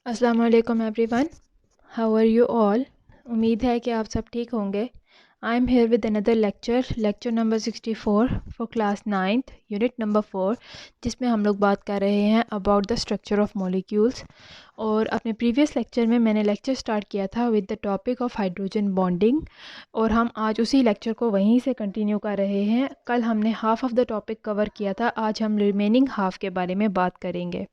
अस्सलाम वालेकुम everyone, how are you all. उम्मीद है कि आप सब ठीक होंगे। I am here with another lecture number 64 for class 9th unit number 4, जिसमें हम लोग बात कर रहे हैं about the structure of molecules. और अपने प्रीवियस लेक्चर में मैंने लेक्चर स्टार्ट किया था with the topic of hydrogen bonding, और हम आज उसी लेक्चर को वहीं से कंटिन्यू कर रहे हैं। कल हमने half of the topic cover किया था, आज हम रिमेनिंग हाफ़ के बारे में बात करेंगे।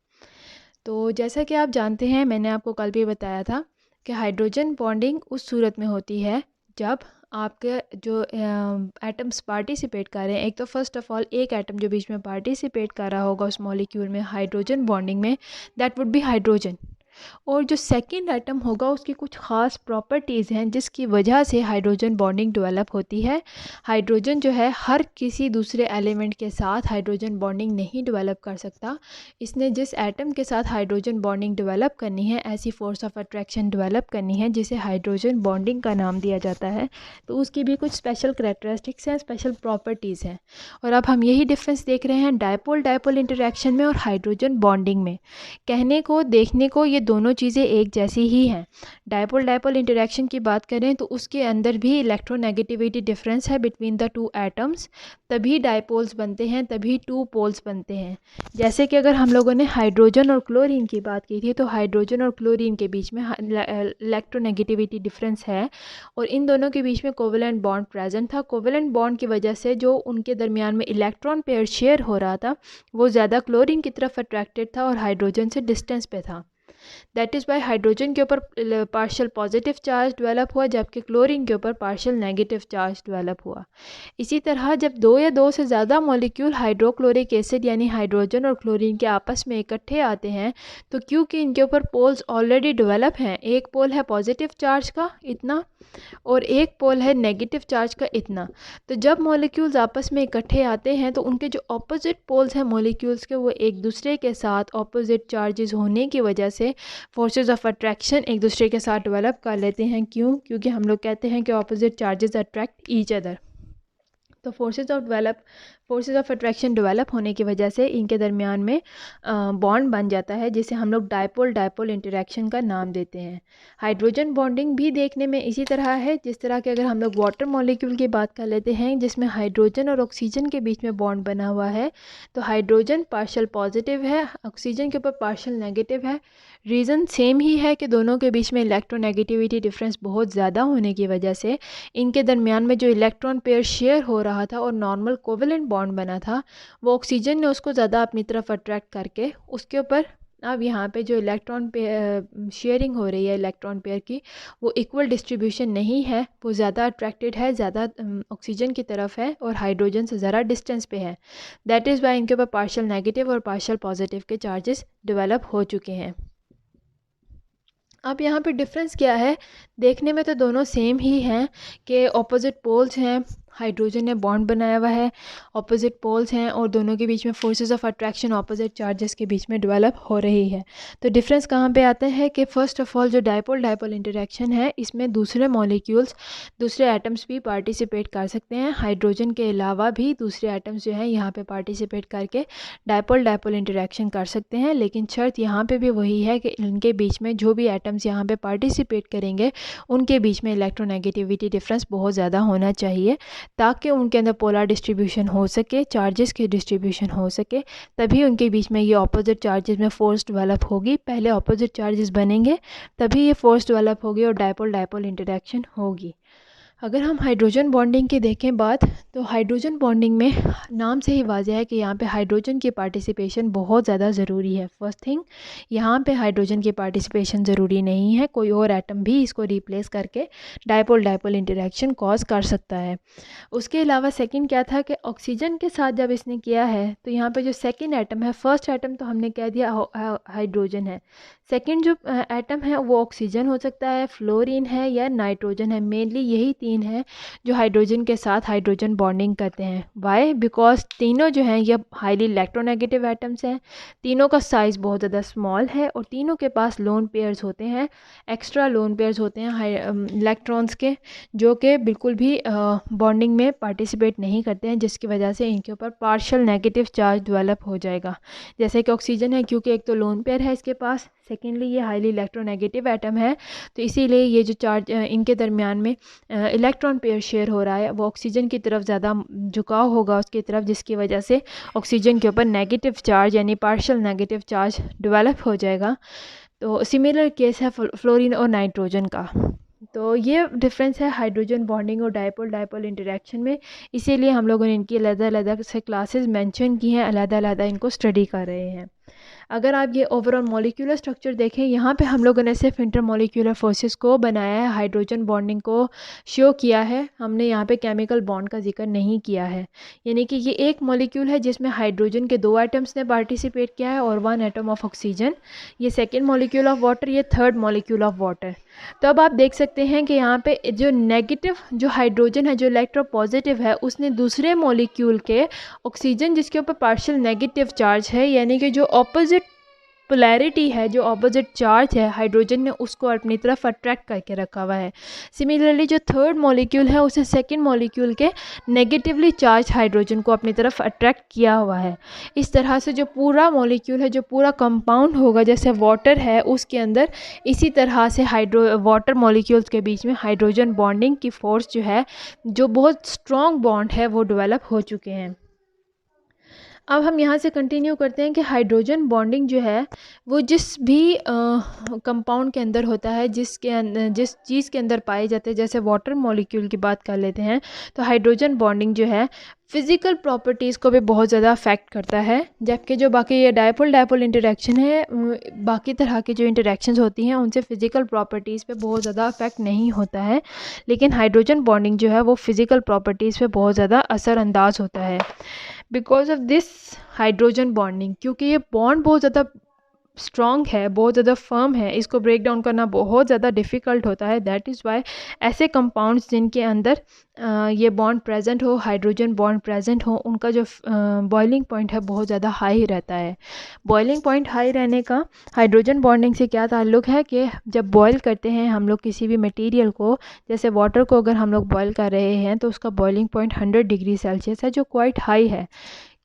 तो जैसा कि आप जानते हैं, मैंने आपको कल भी बताया था कि हाइड्रोजन बॉन्डिंग उस सूरत में होती है जब आपके जो एटम्स पार्टिसिपेट कर रहे हैं। एक तो फर्स्ट ऑफ ऑल एक एटम जो बीच में पार्टिसिपेट कर रहा होगा उस मॉलिक्यूल में हाइड्रोजन बॉन्डिंग में, दैट वुड बी हाइड्रोजन। और जो सेकंड एटम होगा उसकी कुछ ख़ास प्रॉपर्टीज़ हैं जिसकी वजह से हाइड्रोजन बॉन्डिंग डेवलप होती है। हाइड्रोजन जो है हर किसी दूसरे एलिमेंट के साथ हाइड्रोजन बॉन्डिंग नहीं डेवलप कर सकता। इसने जिस एटम के साथ हाइड्रोजन बॉन्डिंग डेवलप करनी है, ऐसी फोर्स ऑफ अट्रैक्शन डेवलप करनी है जिसे हाइड्रोजन बॉन्डिंग का नाम दिया जाता है, तो उसकी भी कुछ स्पेशल करैक्टरिस्टिक्स हैं, स्पेशल प्रॉपर्टीज़ हैं। और अब हम यही डिफरेंस देख रहे हैं डायपोल डायपोल इंटरेक्शन में और हाइड्रोजन बॉन्डिंग में। कहने को देखने को ये दोनों चीज़ें एक जैसी ही हैं। डायपोल डायपोल इंटरेक्शन की बात करें तो उसके अंदर भी इलेक्ट्रोनेगेटिविटी डिफरेंस है बिटवीन द टू एटम्स, तभी डायपोल्स बनते हैं, तभी टू पोल्स बनते हैं। जैसे कि अगर हम लोगों ने हाइड्रोजन और क्लोरीन की बात की थी, तो हाइड्रोजन और क्लोरीन के बीच में इलेक्ट्रोनेगेटिविटी डिफरेंस है और इन दोनों के बीच में कोवेलेंट बॉन्ड प्रेजेंट था। कोवेलेंट बॉन्ड की वजह से जो उनके दरमियान में इलेक्ट्रॉन पेयर शेयर हो रहा था वो ज़्यादा क्लोरीन की तरफ अट्रैक्टेड था और हाइड्रोजन से डिस्टेंस पे था। दैट इज़ वाई हाइड्रोजन के ऊपर पार्शियल पॉजिटिव चार्ज डेवलप हुआ, जबकि क्लोरीन के ऊपर पार्शियल नेगेटिव चार्ज डेवलप हुआ। इसी तरह जब दो या दो से ज़्यादा मॉलिक्यूल हाइड्रोक्लोरिक एसिड यानी हाइड्रोजन और क्लोरीन के आपस में इकट्ठे आते हैं, तो क्योंकि इनके ऊपर पोल्स ऑलरेडी डेवलप हैं, एक पोल है पॉजिटिव चार्ज का इतना और एक पोल है नेगेटिव चार्ज का इतना, तो जब मॉलिक्यूल्स आपस में इकट्ठे आते हैं तो उनके जो ऑपोजिट पोल्स हैं मॉलिक्यूल्स के, वो एक दूसरे के साथ ऑपोजिट चार्जेस होने की वजह से फोर्सेस ऑफ अट्रैक्शन एक दूसरे के साथ डेवलप कर लेते हैं। क्यों? क्योंकि हम लोग कहते हैं कि opposite charges attract each other. तो फोर्सेस ऑफ अट्रैक्शन डेवलप होने की वजह से इनके दरमियान में बॉन्ड बन जाता है, जिसे हम लोग डायपोल डायपोल इंटरेक्शन का नाम देते हैं। हाइड्रोजन बॉन्डिंग भी देखने में इसी तरह है जिस तरह के अगर हम लोग वाटर मॉलिक्यूल की बात कर लेते हैं जिसमें हाइड्रोजन और ऑक्सीजन के बीच में बॉन्ड बना हुआ है, तो हाइड्रोजन पार्शियल पॉजिटिव है, ऑक्सीजन के ऊपर पार्शियल नेगेटिव है। रीज़न सेम ही है कि दोनों के बीच में इलेक्ट्रोनेगेटिविटी डिफरेंस बहुत ज़्यादा होने की वजह से इनके दरमियान में जो इलेक्ट्रॉन पेयर शेयर हो रहा था और नॉर्मल कोवेलेंट बॉन्ड बना था, वो ऑक्सीजन ने उसको ज़्यादा अपनी तरफ अट्रैक्ट करके उसके ऊपर अब यहाँ पे जो इलेक्ट्रॉन पेयर शेयरिंग हो रही है इलेक्ट्रॉन पेयर की, वो इक्वल डिस्ट्रीब्यूशन नहीं है, वो ज़्यादा अट्रैक्टेड है, ज़्यादा ऑक्सीजन की तरफ है और हाइड्रोजन से ज़रा डिस्टेंस पे है। दैट इज़ वाई इनके ऊपर पार्शियल नेगेटिव और पार्शियल पॉजिटिव के चार्जेस डेवलप हो चुके हैं। अब यहाँ पे डिफरेंस क्या है? देखने में तो दोनों सेम ही हैं कि ऑपोजिट पोल्स हैं, हाइड्रोजन ने बॉन्ड बनाया हुआ है, ऑपोजिट पोल्स हैं और दोनों के बीच में forces of attraction opposite charges के बीच में डेवलप हो रही है। तो डिफरेंस कहाँ पे आता है कि फ़र्स्ट ऑफ ऑल जो डायपोल डायपोल इंटरेक्शन है, इसमें दूसरे मॉलिक्यूल्स, दूसरे एटम्स भी पार्टिसिपेट कर सकते हैं। हाइड्रोजन के अलावा भी दूसरे एटम्स जो हैं यहाँ पे पार्टिसिपेट करके डायपोल डायपोल इंटरेक्शन कर सकते हैं, लेकिन शर्त यहाँ पे भी वही है कि इनके बीच में जो भी एटम्स यहाँ पे पार्टिसिपेट करेंगे उनके बीच में इलेक्ट्रोनेगेटिविटी डिफरेंस बहुत ज़्यादा होना चाहिए, ताकि उनके अंदर पोलर डिस्ट्रीब्यूशन हो सके, चार्जेस की डिस्ट्रीब्यूशन हो सके, तभी उनके बीच में ये ऑपोजिट चार्जेस में फोर्स डेवलप होगी। पहले ऑपोजिट चार्जेस बनेंगे तभी ये फोर्स डेवलप होगी और डायपोल डायपोल इंटरेक्शन होगी। अगर हम हाइड्रोजन बॉन्डिंग की देखें बात, तो हाइड्रोजन बॉन्डिंग में नाम से ही वाज़ह है कि यहाँ पे हाइड्रोजन की पार्टिसिपेशन बहुत ज़्यादा ज़रूरी है। फर्स्ट थिंग, यहाँ पे हाइड्रोजन की पार्टिसिपेशन ज़रूरी नहीं है, कोई और एटम भी इसको रिप्लेस करके डायपोल डायपोल इंटरेक्शन कॉज कर सकता है। उसके अलावा सेकंड क्या था कि ऑक्सीजन के साथ जब इसने किया है तो यहाँ पे जो सेकंड एटम है, फर्स्ट एटम तो हमने कह दिया हाइड्रोजन है, सेकंड जो एटम है वो ऑक्सीजन हो सकता है, फ्लोरीन है या नाइट्रोजन है। मेनली यही तीन है जो हाइड्रोजन के साथ हाइड्रोजन बॉन्डिंग करते हैं। वाई? बिकॉज तीनों जो हैं ये हाईली इलेक्ट्रोनेगेटिव एटम्स हैं, तीनों का साइज़ बहुत ज़्यादा स्मॉल है और तीनों के पास लोन पेयर्स होते हैं, एक्स्ट्रा लोन पेयर्स होते हैं इलेक्ट्रॉन्स के, जो कि बिल्कुल भी बॉन्डिंग में पार्टिसिपेट नहीं करते हैं, जिसकी वजह से इनके ऊपर पार्शियल नेगेटिव चार्ज डेवलप हो जाएगा। जैसे कि ऑक्सीजन है, क्योंकि एक तो लोन पेयर है इसके पास, सेकेंडली ये हाईली इलेक्ट्रोनेगेटिव एटम है, तो इसीलिए ये जो चार्ज इनके दरमियान में इलेक्ट्रॉन पेयर शेयर हो रहा है वो ऑक्सीजन की तरफ ज़्यादा झुकाव होगा उसकी तरफ, जिसकी वजह से ऑक्सीजन के ऊपर नेगेटिव चार्ज यानी पार्शियल नेगेटिव चार्ज डेवलप हो जाएगा। तो सिमिलर केस है फ्लोरीन और नाइट्रोजन का। तो ये डिफरेंस है हाइड्रोजन बॉन्डिंग और डायपोल डायपोल इंटरेक्शन में, इसीलिए हम लोगों ने इनकी अलग-अलग से क्लासेस मेंशन की हैं, अलग-अलग इनको स्टडी कर रहे हैं। अगर आप ये ओवरऑल मॉलिक्यूलर स्ट्रक्चर देखें, यहाँ पे हम लोगों ने सिर्फ इंटरमॉलिक्यूलर फोर्सेस को बनाया है, हाइड्रोजन बॉन्डिंग को शो किया है, हमने यहाँ पे केमिकल बॉन्ड का जिक्र नहीं किया है। यानी कि ये एक मॉलिक्यूल है जिसमें हाइड्रोजन के 2 एटम्स ने पार्टिसिपेट किया है और 1 एटम ऑफ ऑक्सीजन। ये सेकेंड मॉलिक्यूल ऑफ वाटर, ये थर्ड मॉलिक्यूल ऑफ वाटर। तो अब आप देख सकते हैं कि यहाँ पे जो नेगेटिव जो हाइड्रोजन है, जो इलेक्ट्रोपॉजिटिव है, उसने दूसरे मॉलिक्यूल के ऑक्सीजन जिसके ऊपर पार्शियल नेगेटिव चार्ज है, यानी कि जो ऑपोजिट पोलैरिटी है, जो ऑपोजिट चार्ज है हाइड्रोजन ने, उसको अपनी तरफ अट्रैक्ट करके रखा हुआ है। सिमिलरली जो थर्ड मॉलिक्यूल है उसे सेकंड मॉलिक्यूल के नेगेटिवली चार्ज हाइड्रोजन को अपनी तरफ अट्रैक्ट किया हुआ है। इस तरह से जो पूरा मॉलिक्यूल है, जो पूरा कंपाउंड होगा, जैसे वाटर है उसके अंदर, इसी तरह से वाटर मॉलिक्यूल्स के बीच में हाइड्रोजन बॉन्डिंग की फोर्स जो है, जो बहुत स्ट्रॉन्ग बॉन्ड है, वो डेवलप हो चुके हैं। अब हम यहाँ से कंटिन्यू करते हैं कि हाइड्रोजन बॉन्डिंग जो है वो जिस भी कंपाउंड के अंदर होता है, जिस चीज़ के अंदर पाए जाते हैं, जैसे वाटर मॉलिक्यूल की बात कर लेते हैं, तो हाइड्रोजन बॉन्डिंग जो है फ़िज़िकल प्रॉपर्टीज़ को भी बहुत ज़्यादा अफेक्ट करता है, जबकि जो बाकी ये डायपोल डायपोल इंटरेक्शन है, बाकी तरह की जो इंटरेक्शंस होती हैं उनसे फ़िज़िकल प्रॉपर्टीज़ पे बहुत ज़्यादा अफेक्ट नहीं होता है, लेकिन हाइड्रोजन बॉन्डिंग जो है वो फ़िज़िकल प्रॉपर्टीज़ पे बहुत ज़्यादा असरअंदाज होता है। Because of this hydrogen bonding, क्योंकि ये बॉन्ड बहुत ज़्यादा स्ट्रॉन्ग है, बहुत ज़्यादा फर्म है, इसको ब्रेक डाउन करना बहुत ज़्यादा डिफ़िकल्ट होता है। दैट इज़ वाई ऐसे कंपाउंड्स जिनके अंदर ये बॉन्ड प्रेजेंट हो, हाइड्रोजन बॉन्ड प्रेजेंट हो, उनका जो बॉइलिंग पॉइंट है बहुत ज़्यादा हाई रहता है। बॉइलिंग पॉइंट हाई रहने का हाइड्रोजन बॉन्डिंग से क्या ताल्लुक़ है कि जब बॉयल करते हैं हम लोग किसी भी मटेरियल को, जैसे वाटर को अगर हम लोग बॉयल कर रहे हैं तो उसका बॉइलिंग पॉइंट 100 डिग्री सेल्सियस है, जो क्वाइट हाई है।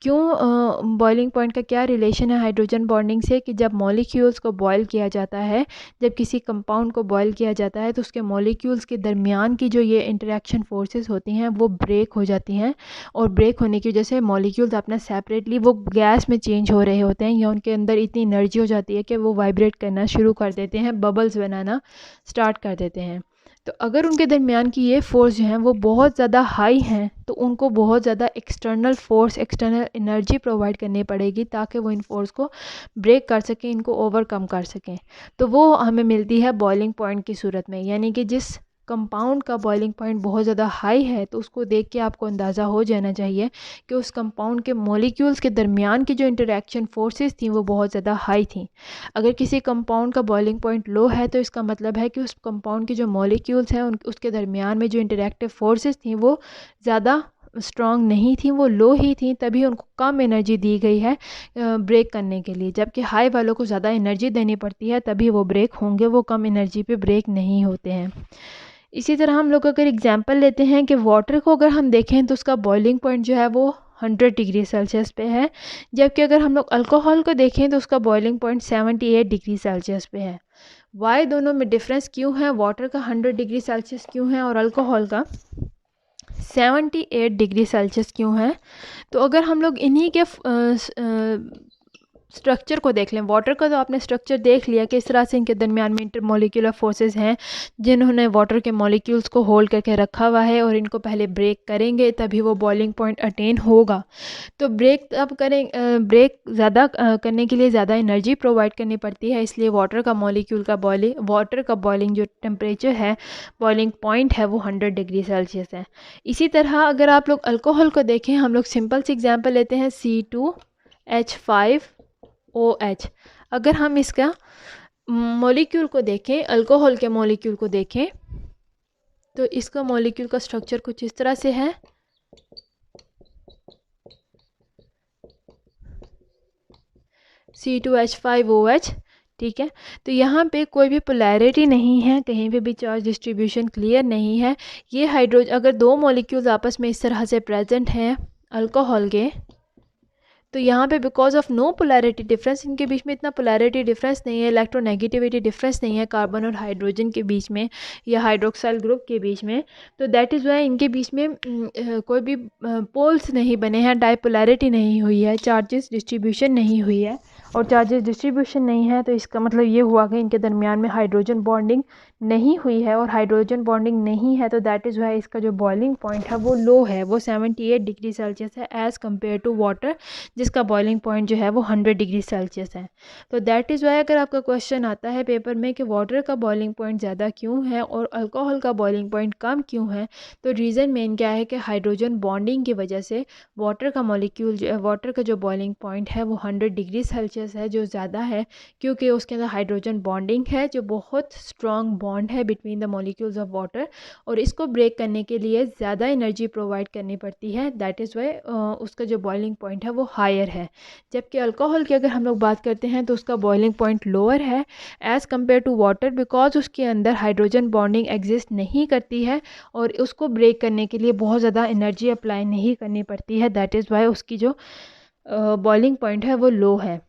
क्यों बॉइलिंग पॉइंट का क्या रिलेशन है हाइड्रोजन बॉन्डिंग से, कि जब मॉलिक्यूल्स को बॉयल किया जाता है, जब किसी कंपाउंड को बॉयल किया जाता है, तो उसके मॉलिक्यूल्स के दरमियान की जो ये इंटरेक्शन फोर्सेस होती हैं वो ब्रेक हो जाती हैं, और ब्रेक होने की वजह से मॉलिक्यूल्स अपना सेपरेटली वो गैस में चेंज हो रहे होते हैं, या उनके अंदर इतनी एनर्जी हो जाती है कि वो वाइब्रेट करना शुरू कर देते हैं, बबल्स बनाना स्टार्ट कर देते हैं। तो अगर उनके दरमियान की ये फोर्स जो हैं वो बहुत ज़्यादा हाई हैं, तो उनको बहुत ज़्यादा external force, external energy provide करनी पड़ेगी ताकि वो इन फोर्स को ब्रेक कर सकें, इनको ओवरकम कर सकें। तो वो हमें मिलती है बॉइलिंग पॉइंट की सूरत में, यानी कि जिस कंपाउंड का बॉइलिंग पॉइंट बहुत ज़्यादा हाई है, तो उसको देख के आपको अंदाज़ा हो जाना चाहिए कि उस कंपाउंड के मॉलिक्यूल्स के दरमियान की जो इंटरेक्शन फोर्सेस थी वो बहुत ज़्यादा हाई थी। अगर किसी कंपाउंड का बॉइलिंग पॉइंट लो है तो इसका मतलब है कि उस कंपाउंड की जो मॉलिक्यूल्स हैं उसके दरमियान में जो इंटरेक्टिव फोर्सेस थी वो ज़्यादा स्ट्रॉन्ग नहीं थी, वो लो ही थी, तभी उनको कम एनर्जी दी गई है ब्रेक करने के लिए। जबकि हाई वालों को ज़्यादा एनर्जी देनी पड़ती है तभी वो ब्रेक होंगे, वो कम एनर्जी पे ब्रेक नहीं होते हैं। इसी तरह हम लोग अगर एग्जांपल लेते हैं कि वाटर को अगर हम देखें तो उसका बॉइलिंग पॉइंट जो है वो 100 डिग्री सेल्सियस पे है, जबकि अगर हम लोग अल्कोहल को देखें तो उसका बॉइलिंग पॉइंट 78 डिग्री सेल्सियस पे है। वाई दोनों में डिफरेंस क्यों है, वाटर का 100 डिग्री सेल्सियस क्यों है और अल्कोहल का 78 डिग्री सेल्सियस क्यों है? तो अगर हम लोग इन्हीं के स्ट्रक्चर को देख लें, वाटर का तो आपने स्ट्रक्चर देख लिया कि इस तरह से इनके दरमियान में इंटरमॉलिक्यूलर फोर्सेस हैं जिन्होंने वाटर के मॉलिक्यूल्स को होल्ड करके रखा हुआ है, और इनको पहले ब्रेक करेंगे तभी वो बॉइलिंग पॉइंट अटेन होगा। तो ब्रेक अब ब्रेक ज़्यादा करने के लिए ज़्यादा एनर्जी प्रोवाइड करनी पड़ती है, इसलिए वाटर का बॉइलिंग जो टेम्परेचर है, बॉइलिंग पॉइंट है, वो 100 डिग्री सेल्सियस है। इसी तरह अगर आप लोग अल्कोहल को देखें, हम लोग सिंपल सी एग्जाम्पल लेते हैं C2H5OH। अगर हम इसका मॉलिक्यूल को देखें, अल्कोहल के मॉलिक्यूल को देखें, तो इसका मॉलिक्यूल का स्ट्रक्चर कुछ इस तरह से है। C2H5OH, ठीक है। तो यहाँ पे कोई भी पोलैरिटी नहीं है, कहीं पे भी चार्ज डिस्ट्रीब्यूशन क्लियर नहीं है। ये हाइड्रोजन, अगर दो मॉलिक्यूल्स आपस में इस तरह से प्रेजेंट हैं अल्कोहल के, तो यहाँ पे because of no polarity difference, इनके बीच में इतना पोलैरिटी डिफरेंस नहीं है, इलेक्ट्रोनेगेटिविटी डिफरेंस नहीं है कार्बन और हाइड्रोजन के बीच में या हाइड्रोक्साइल ग्रुप के बीच में, तो दैट इज़ वाई इनके बीच में कोई भी पोल्स नहीं बने हैं, डाइपोलैरिटी नहीं हुई है, चार्जेस डिस्ट्रीब्यूशन नहीं हुई है। और चार्जेस डिस्ट्रीब्यूशन नहीं है तो इसका मतलब ये हुआ कि इनके दरमियान में हाइड्रोजन बॉन्डिंग नहीं हुई है, और हाइड्रोजन बॉन्डिंग नहीं है तो दैट इज़ वाई इसका जो बॉइलिंग पॉइंट है वो लो है, वो 78 डिग्री सेल्सियस है एज़ कम्पेयर टू वाटर जिसका बॉइलिंग पॉइंट जो है वो 100 डिग्री सेल्सियस है। तो दैट इज़ वाई अगर आपका क्वेश्चन आता है पेपर में कि वाटर का बॉइलिंग पॉइंट ज़्यादा क्यों है और अल्कोहल का बॉइलिंग पॉइंट कम क्यों है, तो रीज़न मेन क्या है कि हाइड्रोजन बॉन्डिंग की वजह से वाटर का मॉलिक्यूल वाटर का जो बॉइलिंग पॉइंट है वो 100 डिग्री सेल्सियस है, जो ज़्यादा है क्योंकि उसके अंदर हाइड्रोजन बॉन्डिंग है, जो बहुत स्ट्रॉन्ग बॉन्ड है between the molecules of water, और इसको ब्रेक करने के लिए ज़्यादा एनर्जी प्रोवाइड करनी पड़ती है। दैट इज़ वाई उसका जो बॉइलिंग पॉइंट है वो हायर है। जबकि अल्कोहल की अगर हम लोग बात करते हैं तो उसका बॉइलिंग पॉइंट लोअर है as compare to water, because उसके अंदर हाइड्रोजन बॉन्डिंग एग्जिस्ट नहीं करती है और उसको ब्रेक करने के लिए बहुत ज़्यादा एनर्जी अप्लाई नहीं करनी पड़ती है। दैट इज़ वाई उसकी जो बॉइलिंग पॉइंट है वो लो है।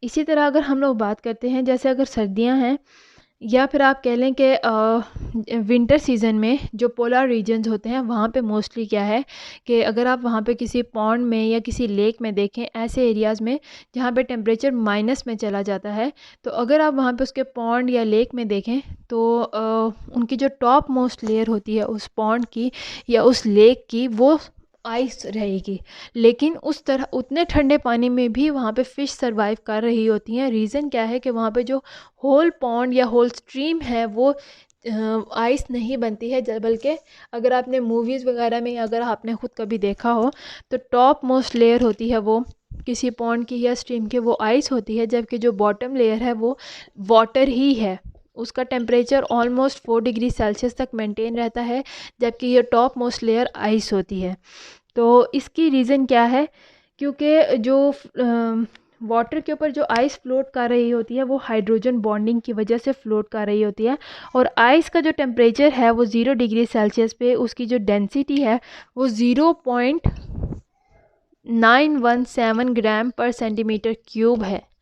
इसी तरह अगर हम लोग बात करते हैं, जैसे अगर सर्दियां हैं या फिर आप कह लें कि विंटर सीज़न में जो पोलर रीजन्स होते हैं वहाँ पे मोस्टली क्या है कि अगर आप वहाँ पे किसी पॉन्ड में या किसी लेक में देखें, ऐसे एरियाज़ में जहाँ पे टेम्परेचर माइनस में चला जाता है, तो अगर आप वहाँ पे उसके पॉन्ड या लेक में देखें तो उनकी जो टॉप मोस्ट लेयर होती है उस पॉन्ड की या उस लेक की वो आइस रहेगी, लेकिन उस तरह उतने ठंडे पानी में भी वहाँ पे फ़िश सरवाइव कर रही होती हैं। रीज़न क्या है कि वहाँ पे जो होल पॉन्ड या होल स्ट्रीम है वो आइस नहीं बनती है, बल्कि अगर आपने मूवीज़ वगैरह में अगर आपने ख़ुद कभी देखा हो तो टॉप मोस्ट लेयर होती है वो किसी पॉन्ड की या स्ट्रीम की वो आइस होती है, जबकि जो बॉटम लेयर है वो वाटर ही है। उसका टेम्परेचर ऑलमोस्ट 4 डिग्री सेल्सियस तक मेंटेन रहता है, जबकि ये टॉप मोस्ट लेयर आइस होती है। तो इसकी रीज़न क्या है, क्योंकि जो वाटर के ऊपर जो आइस फ्लोट कर रही होती है वो हाइड्रोजन बॉन्डिंग की वजह से फ्लोट कर रही होती है, और आइस का जो टेम्परेचर है वो 0 डिग्री सेल्सियस पे उसकी जो डेंसिटी है वो 0.917 ग्राम पर सेंटीमीटर क्यूब है।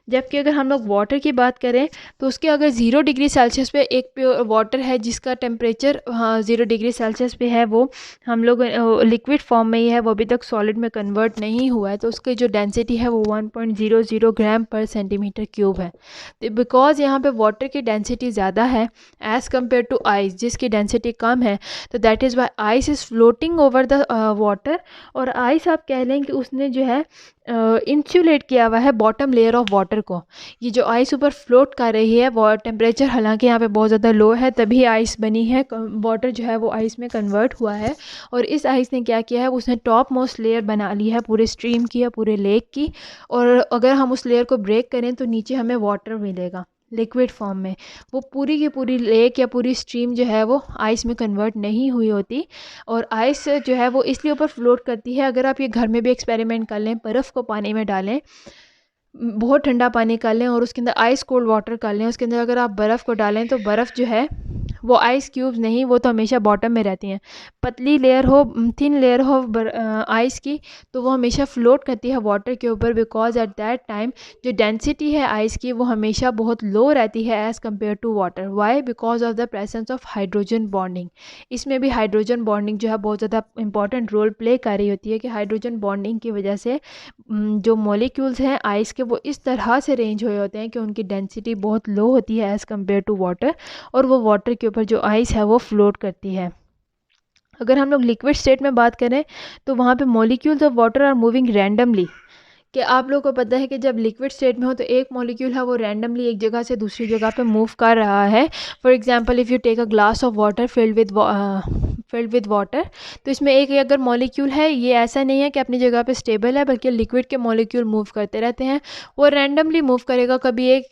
जबकि अगर हम लोग वाटर की बात करें तो उसके अगर 0 डिग्री सेल्सियस पे एक प्योर वाटर है जिसका टेम्परेचर 0 डिग्री सेल्सियस पे है, वो हम लोग लिक्विड फॉर्म में ही है, वो अभी तक सॉलिड में कन्वर्ट नहीं हुआ है, तो उसकी जो डेंसिटी है वो 1.00 ग्राम पर सेंटीमीटर क्यूब है। तो बिकॉज यहाँ पे वाटर की डेंसिटी ज़्यादा है एज़ कम्पेयर टू आइस जिसकी डेंसिटी कम है, तो that is why ice is floating over the water, और आइस आप कह लें कि उसने जो है इंसुलेट किया हुआ है बॉटम लेयर ऑफ वाटर को। ये जो आइस ऊपर फ्लोट कर रही है वो टेम्परेचर हालांकि यहाँ पे बहुत ज़्यादा लो है तभी आइस बनी है, वाटर जो है वो आइस में कन्वर्ट हुआ है, और इस आइस ने क्या किया है उसने टॉप मोस्ट लेयर बना ली है पूरे स्ट्रीम की या पूरे लेक की, और अगर हम उस लेयर को ब्रेक करें तो नीचे हमें वाटर मिलेगा लिक्विड फॉर्म में। वो पूरी की पूरी लेक या पूरी स्ट्रीम जो है वो आइस में कन्वर्ट नहीं हुई होती, और आइस जो है वो इसलिए ऊपर फ्लोट करती है। अगर आप ये घर में भी एक्सपेरिमेंट कर लें, बर्फ़ को पानी में डालें, बहुत ठंडा पानी कर लें और उसके अंदर आइस कोल्ड वाटर कर लें, उसके अंदर अगर आप बर्फ़ को डालें तो बर्फ़ जो है वो आइस क्यूब्स नहीं, वो तो हमेशा बॉटम में रहती हैं। पतली लेयर हो, थिन लेयर हो आइस की, तो वो हमेशा फ्लोट करती है वाटर के ऊपर, बिकॉज एट दैट टाइम जो डेंसिटी है आइस की वो हमेशा बहुत लो रहती है as compare to water. Why? Because of the presence of hydrogen bonding. इसमें भी हाइड्रोजन बॉन्डिंग जो है बहुत ज़्यादा इंपॉर्टेंट रोल प्ले कर रही होती है कि हाइड्रोजन बॉन्डिंग की वजह से जो मॉलिक्यूल्स हैं आइस के वो इस तरह से रेंज हुए होते हैं कि उनकी डेंसिटी बहुत लो होती है एज़ कम्पेयर टू वाटर, और वो वाटर के ऊपर जो आइस है वो फ्लोट करती है। अगर हम लोग लिक्विड स्टेट में बात करें तो वहाँ पे molecules of water are moving randomly, कि आप लोगों को पता है कि जब लिक्विड स्टेट में हो तो एक मॉलिक्यूल है वो रैंडमली एक जगह से दूसरी जगह पे मूव कर रहा है। For example if you take a glass of water filled with water, तो इसमें एक अगर मॉलिक्यूल है ये ऐसा नहीं है कि अपनी जगह पे स्टेबल है, बल्कि लिक्विड के मॉलिक्यूल मूव करते रहते हैं। वो रैंडमली मूव करेगा, कभी एक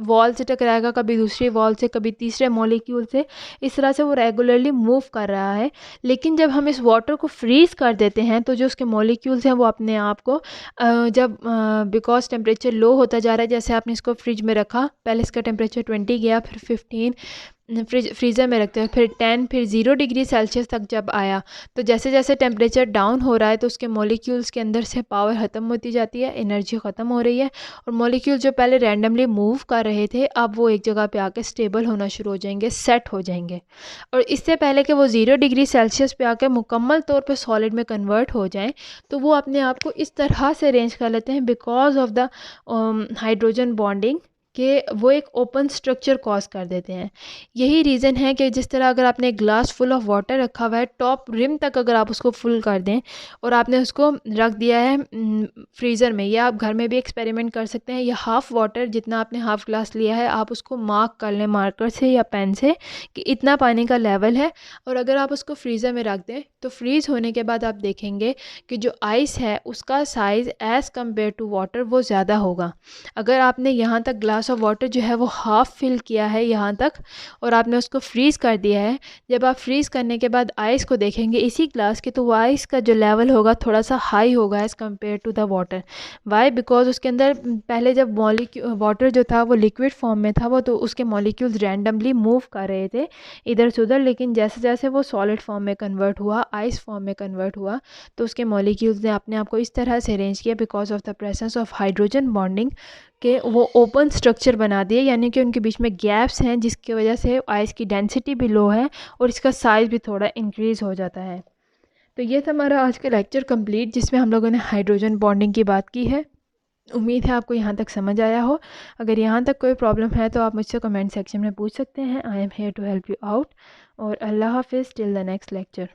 वॉल से टकराएगा, कभी दूसरी वॉल से, कभी तीसरे मॉलिक्यूल से, इस तरह से वो रेगुलरली मूव कर रहा है। लेकिन जब हम इस वाटर को फ्रीज़ कर देते हैं तो जो उसके मॉलिक्यूल्स हैं वो अपने आप को जब बिकॉज टेम्परेचर लो होता जा रहा है, जैसे आपने इसको फ्रिज में रखा, पहले इसका टेम्परेचर 20 गया, फिर 15, फ्रीज़र में रखते हैं, फिर 10 फिर 0 डिग्री सेल्सियस तक जब आया, तो जैसे जैसे टेम्परेचर डाउन हो रहा है तो उसके मॉलिक्यूल्स के अंदर से पावर ख़त्म होती जाती है, एनर्जी ख़त्म हो रही है, और मॉलिक्यूल जो पहले रैंडमली मूव कर रहे थे अब वो एक जगह पे आके स्टेबल होना शुरू हो जाएंगे, सेट हो जाएंगे। और इससे पहले कि वो 0 डिग्री सेल्सियस पे आके मुकम्मल तौर पे सॉलिड में कन्वर्ट हो जाएं, तो वो अपने आप को इस तरह से अरेंज कर लेते हैं because of the hydrogen bonding, कि वो एक ओपन स्ट्रक्चर कॉज कर देते हैं। यही रीज़न है कि जिस तरह अगर आपने एक ग्लास फुल ऑफ वाटर रखा हुआ है, टॉप रिम तक अगर आप उसको फुल कर दें और आपने उसको रख दिया है फ्रीज़र में, या आप घर में भी एक्सपेरिमेंट कर सकते हैं, या हाफ़ वाटर जितना आपने हाफ़ ग्लास लिया है आप उसको मार्क कर लें मार्कर से या पेन से कि इतना पानी का लेवल है, और अगर आप उसको फ्रीज़र में रख दें तो फ्रीज़ होने के बाद आप देखेंगे कि जो आइस है उसका size as compare to water वो ज़्यादा होगा। अगर आपने यहाँ तक ग्लास ऑफ वाटर जो है वो हाफ़ फिल किया है यहाँ तक और आपने उसको फ्रीज़ कर दिया है, जब आप फ्रीज़ करने के बाद आइस को देखेंगे इसी ग्लास के, तो वो आइस का जो लेवल होगा थोड़ा सा हाई होगा as compare to the water. Why? Because उसके अंदर पहले जब वाटर जो था वो लिक्विड फॉर्म में था, वो तो उसके मॉलिक्यूल्स रैंडमली मूव कर रहे थे इधर से उधर, लेकिन जैसे जैसे वो सॉलिड फॉर्म में कन्वर्ट हुआ, आइस फॉर्म में कन्वर्ट हुआ, तो उसके मॉलिक्यूल्स ने अपने आप को इस तरह से अरेंज किया because of the presence of hydrogen bonding के वो ओपन स्ट्रक्चर बना दिए, यानी कि उनके बीच में गैप्स हैं जिसकी वजह से आइस की डेंसिटी भी लो है और इसका साइज़ भी थोड़ा इंक्रीज़ हो जाता है। तो ये था हमारा आज का लेक्चर कंप्लीट, जिसमें हम लोगों ने हाइड्रोजन बॉन्डिंग की बात की है। उम्मीद है आपको यहाँ तक समझ आया हो। अगर यहाँ तक कोई प्रॉब्लम है तो आप मुझसे कमेंट सेक्शन में पूछ सकते हैं। I am here to help you out. और अल्लाह हाफिज़ टिल द नेक्स्ट लेक्चर।